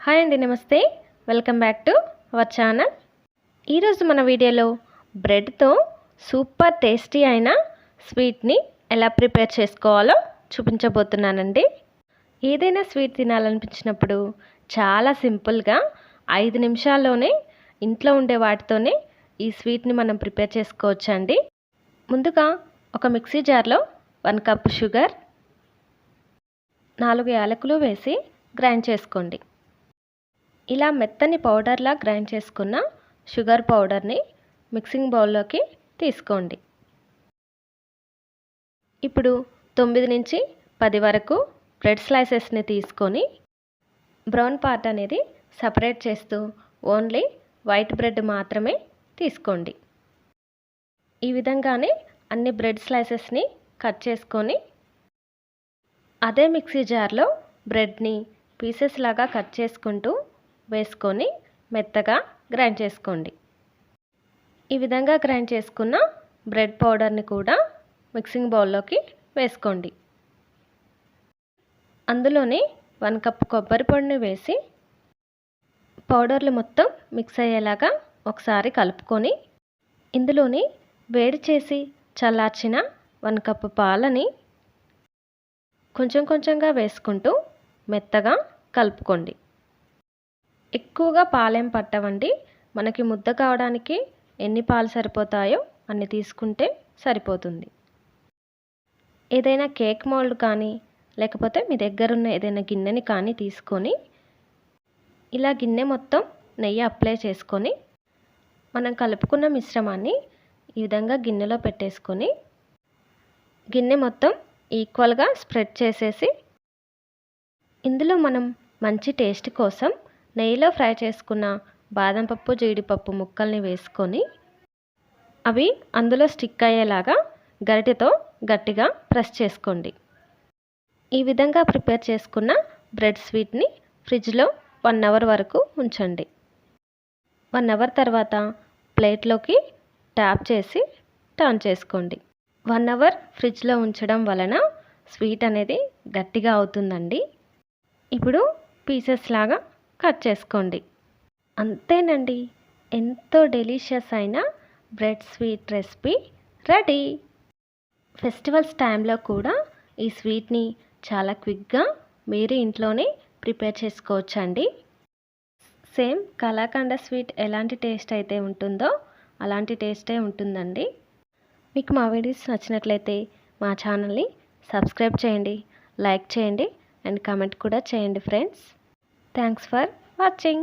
Hi అండి, నమస్తే. Welcome back to our channel. ఈరోజు మన వీడియోలో బ్రెడ్తో సూపర్ టేస్టీ అయిన స్వీట్ని ఎలా ప్రిపేర్ చేసుకోవాలో చూపించబోతున్నానండి. ఏదైనా స్వీట్ తినాలనిపించినప్పుడు చాలా సింపుల్గా 5 నిమిషాల్లోనే ఇంట్లో ఉండే వాటితోనే ఈ స్వీట్ని మనం ప్రిపేర్ చేసుకోవచ్చండి. ముందుగా ఒక మిక్సీ జార్లో 1 కప్ షుగర్, 4 యాలకులు వేసి గ్రైండ్ చేసుకోండి. ఇలా మెత్తని పౌడర్లా గ్రైండ్ చేసుకున్న షుగర్ పౌడర్ని మిక్సింగ్ బౌల్లోకి తీసుకోండి. ఇప్పుడు 9 నుంచి 10 వరకు బ్రెడ్ స్లైసెస్ని తీసుకొని బ్రౌన్ పార్ట్ అనేది సపరేట్ చేస్తూ ఓన్లీ వైట్ బ్రెడ్ మాత్రమే తీసుకోండి. ఈ విధంగానే అన్ని బ్రెడ్ స్లైసెస్ని కట్ చేసుకొని అదే మిక్సీ జార్లో బ్రెడ్ని పీసెస్ లాగా కట్ చేసుకుంటూ వేసుకొని మెత్తగా గ్రైండ్ చేసుకోండి. ఈ విధంగా గ్రైండ్ చేసుకున్న బ్రెడ్ పౌడర్ని కూడా మిక్సింగ్ బౌల్లోకి వేసుకోండి. అందులోనే 1 కప్ కొబ్బరి పొడిని వేసి పౌడర్లు మొత్తం మిక్స్ అయ్యేలాగా ఒకసారి కలుపుకొని ఇందులోని వేడి చేసి చల్లార్చిన 1 కప్ పాలని కొంచెం కొంచెంగా వేసుకుంటూ మెత్తగా కలుపుకోండి. ఎక్కువగా పాలేం పట్టవండి. మనకి ముద్ద కావడానికి ఎన్ని పాలు సరిపోతాయో అన్ని తీసుకుంటే సరిపోతుంది. ఏదైనా కేక్ మౌల్డ్ కానీ లేకపోతే మీ దగ్గర ఉన్న ఏదైనా గిన్నెని కానీ తీసుకొని ఇలా గిన్నె మొత్తం నెయ్యి అప్లై చేసుకొని మనం కలుపుకున్న మిశ్రమాన్ని ఈ విధంగా గిన్నెలో పెట్టేసుకొని గిన్నె మొత్తం ఈక్వల్గా స్ప్రెడ్ చేసేసి ఇందులో మనం మంచి టేస్ట్ కోసం నెయ్యిలో ఫ్రై చేసుకున్న బాదం పప్పు, జీడిపప్పు ముక్కల్ని వేసుకొని అవి అందులో స్టిక్ అయ్యేలాగా గరిటెతో గట్టిగా ప్రెస్ చేసుకోండి. ఈ విధంగా ప్రిపేర్ చేసుకున్న బ్రెడ్ స్వీట్ని ఫ్రిడ్జ్లో 1 అవర్ వరకు ఉంచండి. 1 అవర్ తర్వాత ప్లేట్లోకి ట్యాప్ చేసి టర్న్ చేసుకోండి. 1 అవర్ ఫ్రిడ్జ్లో ఉంచడం వలన స్వీట్ అనేది గట్టిగా అవుతుందండి. ఇప్పుడు పీసెస్ లాగా కట్ చేసుకోండి. అంతేనండి, ఎంతో డెలిషియస్ అయిన bread sweet recipe ready. Festivals టైంలో కూడా ఈ స్వీట్ని చాలా క్విక్గా మీరు ఇంట్లోనే ప్రిపేర్ చేసుకోవచ్చండి. సేమ్ కలాకండ స్వీట్ ఎలాంటి టేస్ట్ అయితే ఉంటుందో అలాంటి టేస్టే ఉంటుందండి. మీకు మా వీడియోస్ నచ్చినట్లయితే మా ఛానల్ని సబ్స్క్రైబ్ చేయండి, లైక్ చేయండి అండ్ కామెంట్ కూడా చేయండి ఫ్రెండ్స్. Thanks for watching.